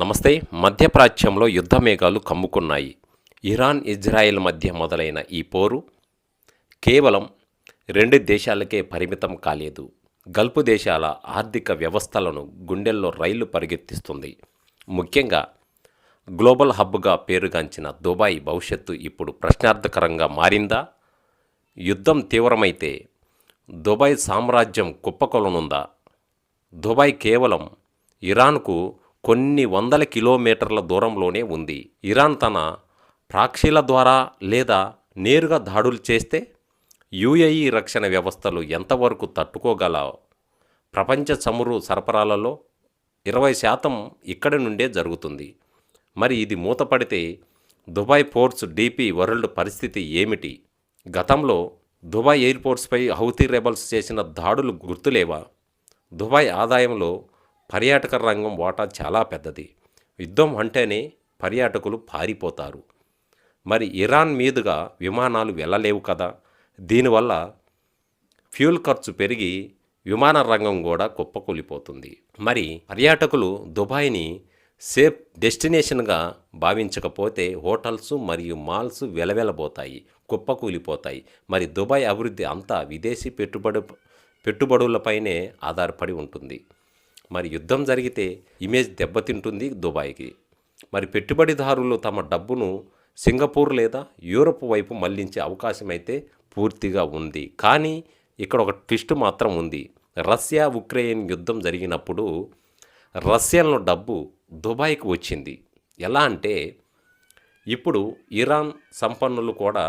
నమస్తే. మధ్యప్రాచ్యంలో యుద్ధ మేఘాలు కమ్ముకున్నాయి. ఇరాన్, ఇజ్రాయెల్ మధ్య మొదలైన ఈ పోరు కేవలం రెండు దేశాలకే పరిమితం కాలేదు. గల్ఫ్ దేశాల ఆర్థిక వ్యవస్థలను గుండెల్లో రైళ్లు పరిగెత్తిస్తుంది. ముఖ్యంగా గ్లోబల్ హబ్గా పేరుగాంచిన దుబాయ్ భవిష్యత్తు ఇప్పుడు ప్రశ్నార్థకరంగా మారిందా? యుద్ధం తీవ్రమైతే దుబాయ్ సామ్రాజ్యం కుప్పకొలనుందా? దుబాయ్ కేవలం ఇరాన్కు కొన్ని వందల కిలోమీటర్ల దూరంలోనే ఉంది. ఇరాన్ తన ప్రాక్షీల ద్వారా లేదా నేరుగా దాడులు చేస్తే యుఏఈ రక్షణ వ్యవస్థలు ఎంతవరకు తట్టుకోగలవు? ప్రపంచ చమురు సరఫరాలలో 20% ఇక్కడి నుండే జరుగుతుంది. మరి ఇది మూతపడితే దుబాయ్ పోర్ట్స్ డీపీ వరల్డ్ పరిస్థితి ఏమిటి? గతంలో దుబాయ్ ఎయిర్పోర్ట్స్పై హౌతీ రెబల్స్ చేసిన దాడులు గుర్తులేవా? దుబాయ్ ఆదాయంలో పర్యాటక రంగం వాటా చాలా పెద్దది. యుద్ధం అంటేనే పర్యాటకులు పారిపోతారు. మరి ఇరాన్ మీదుగా విమానాలు వెళ్ళలేవు కదా. దీనివల్ల ఫ్యూల్ ఖర్చు పెరిగి విమాన రంగం కూడా కుప్పకూలిపోతుంది. మరి పర్యాటకులు దుబాయ్ని సేఫ్ డెస్టినేషన్గా భావించకపోతే హోటల్స్ మరియు మాల్స్ వెలవెలబోతాయి, కుప్పకూలిపోతాయి. మరి దుబాయ్ అభివృద్ధి అంతా విదేశీ పెట్టుబడులపైనే ఆధారపడి ఉంటుంది. మరి యుద్ధం జరిగితే ఇమేజ్ దెబ్బతింటుంది దుబాయ్కి. మరి పెట్టుబడిదారులు తమ డబ్బును సింగపూర్ లేదా యూరప్ వైపు మళ్లించే అవకాశం అయితే పూర్తిగా ఉంది. కానీ ఇక్కడ ఒక ట్విస్ట్ మాత్రం ఉంది. రష్యా ఉక్రెయిన్ యుద్ధం జరిగినప్పుడు రష్యన్ల డబ్బు దుబాయ్కి వచ్చింది. ఎలా అంటే ఇప్పుడు ఇరాన్ సంపన్నులు కూడా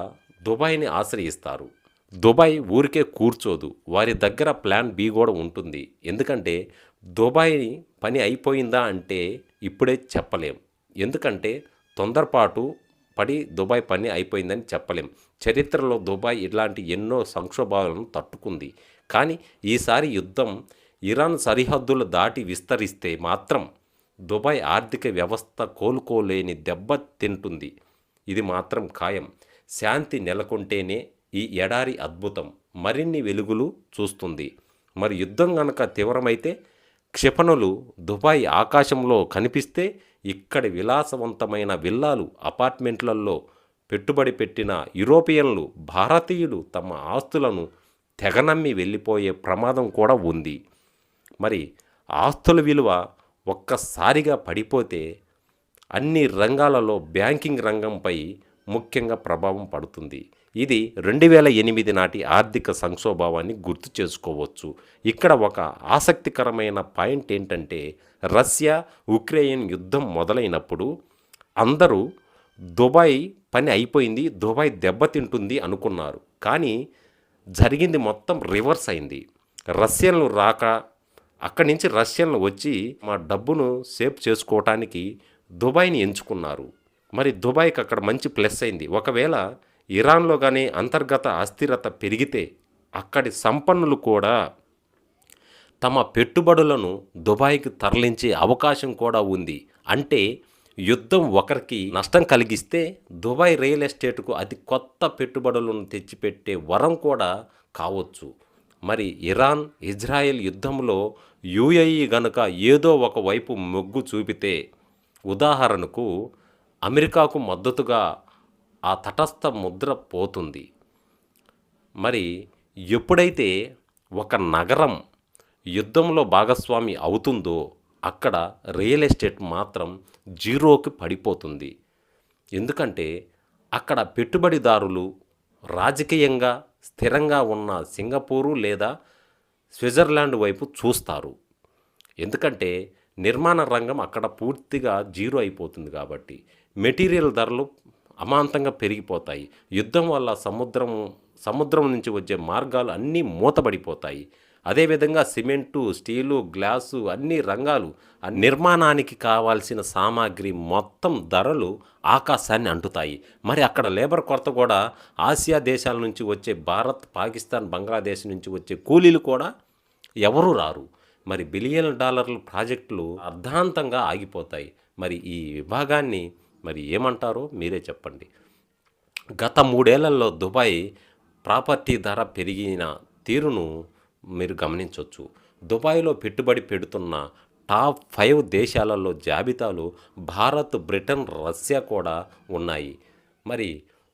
దుబాయ్ని ఆశ్రయిస్తారు. దుబాయ్ ఊరికే కూర్చోదు, వారి దగ్గర ప్లాన్ బి కూడా ఉంటుంది. ఎందుకంటే దుబాయ్ పని అయిపోయిందా అంటే ఇప్పుడే చెప్పలేం. ఎందుకంటే తొందరపాటు పడి దుబాయ్ పని అయిపోయిందని చెప్పలేం. చరిత్రలో దుబాయ్ ఇలాంటి ఎన్నో సంక్షోభాలను తట్టుకుంది. కానీ ఈసారి యుద్ధం ఇరాన్ సరిహద్దులు దాటి విస్తరిస్తే మాత్రం దుబాయ్ ఆర్థిక వ్యవస్థ కోలుకోలేని దెబ్బ తింటుంది. ఇది మాత్రం ఖాయం. శాంతి నెలకొంటేనే ఈ ఎడారి అద్భుతం మరిన్ని వెలుగులు చూస్తుంది. మరి యుద్ధం గనక తీవ్రమైతే క్షిపణులు దుబాయ్ ఆకాశంలో కనిపిస్తే ఇక్కడి విలాసవంతమైన విల్లాలు, అపార్ట్మెంట్లలో పెట్టుబడి పెట్టిన యూరోపియన్లు, భారతీయులు తమ ఆస్తులను తెగనమ్మి వెళ్ళిపోయే ప్రమాదం కూడా ఉంది. మరి ఆస్తుల విలువ ఒక్కసారిగా పడిపోతే అన్ని రంగాలలో బ్యాంకింగ్ రంగంపై ముఖ్యంగా ప్రభావం పడుతుంది. ఇది 2008 నాటి ఆర్థిక సంక్షోభావాన్ని గుర్తు చేసుకోవచ్చు. ఇక్కడ ఒక ఆసక్తికరమైన పాయింట్ ఏంటంటే రష్యా ఉక్రెయిన్ యుద్ధం మొదలైనప్పుడు అందరూ దుబాయ్ పని అయిపోయింది, దుబాయ్ దెబ్బతింటుంది అనుకున్నారు. కానీ జరిగింది మొత్తం రివర్స్ అయింది. రష్యన్లు రాక అక్కడి నుంచి రష్యన్లు వచ్చి మా డబ్బును సేవ్ చేసుకోవటానికి దుబాయ్ని ఎంచుకున్నారు. మరి దుబాయ్కి అక్కడ మంచి ప్లస్ అయింది. ఒకవేళ ఇరాన్లో కానీ అంతర్గత అస్థిరత పెరిగితే అక్కడి సంపన్నులు కూడా తమ పెట్టుబడులను దుబాయ్కి తరలించే అవకాశం కూడా ఉంది. అంటే యుద్ధం ఒకరికి నష్టం కలిగిస్తే దుబాయ్ రియల్ ఎస్టేట్కు అది కొత్త పెట్టుబడులను తెచ్చిపెట్టే వరం కూడా కావచ్చు. మరి ఇరాన్ ఇజ్రాయెల్ యుద్ధంలో యుఏఈ గనుక ఏదో ఒకవైపు మొగ్గు చూపితే, ఉదాహరణకు అమెరికాకు మద్దతుగా ఆ తటస్థ ముద్ర పోతుంది. మరి ఎప్పుడైతే ఒక నగరం యుద్ధంలో భాగస్వామి అవుతుందో అక్కడ రియల్ ఎస్టేట్ మాత్రం జీరోకి పడిపోతుంది. ఎందుకంటే అక్కడ పెట్టుబడిదారులు రాజకీయంగా స్థిరంగా ఉన్న సింగపూరు లేదా స్విట్జర్లాండ్ వైపు చూస్తారు. ఎందుకంటే నిర్మాణ రంగం అక్కడ పూర్తిగా జీరో అయిపోతుంది. కాబట్టి మెటీరియల్ ధరలు అమాంతంగా పెరిగిపోతాయి. యుద్ధం వల్ల సముద్రం నుంచి వచ్చే మార్గాలు అన్నీ మూతబడిపోతాయి. అదేవిధంగా సిమెంటు, స్టీలు, గ్లాసు అన్ని రంగాలు నిర్మాణానికి కావాల్సిన సామాగ్రి మొత్తం ధరలు ఆకాశాన్ని అంటుతాయి. మరి అక్కడ లేబర్ కొరత కూడా ఆసియా దేశాల నుంచి వచ్చే భారత్, పాకిస్తాన్, బంగ్లాదేశ్ నుంచి వచ్చే కూలీలు కూడా ఎవరూ రారు. మరి బిలియన్ డాలర్ల ప్రాజెక్టులు అర్ధాంతంగా ఆగిపోతాయి. మరి ఈ విభాగాన్ని మరి ఏమంటారో మీరే చెప్పండి. గత 3 ఏళ్లలో దుబాయ్ ప్రాపర్టీ ధర పెరిగిన తీరును మీరు గమనించవచ్చు. దుబాయ్లో పెట్టుబడి పెడుతున్న టాప్ 5 దేశాలలో జాబితాలో భారత్, బ్రిటన్, రష్యా కూడా ఉన్నాయి. మరి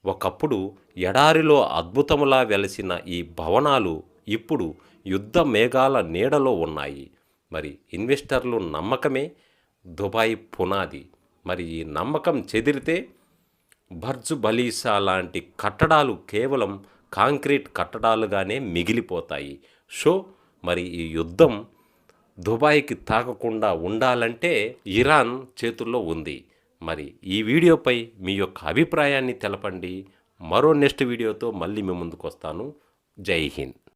ఒకప్పుడు ఎడారిలో అద్భుతములా వెలసిన ఈ భవనాలు ఇప్పుడు యుద్ధ మేఘాల నీడలో ఉన్నాయి. మరి ఇన్వెస్టర్లు నమ్మకమే దుబాయ్ పునాది. మరి ఈ నమ్మకం చెదిరితే బర్జ్ ఖలీఫా లాంటి కట్టడాలు కేవలం కాంక్రీట్ కట్టడాలుగానే మిగిలిపోతాయి. సో మరి ఈ యుద్ధం దుబాయ్కి తాకకుండా ఉండాలంటే ఇరాన్ చేతుల్లో ఉంది. మరి ఈ వీడియోపై మీ యొక్క అభిప్రాయాన్ని తెలపండి. మరో నెక్స్ట్ వీడియోతో మళ్ళీ మీ ముందుకు వస్తాను. జై హింద్.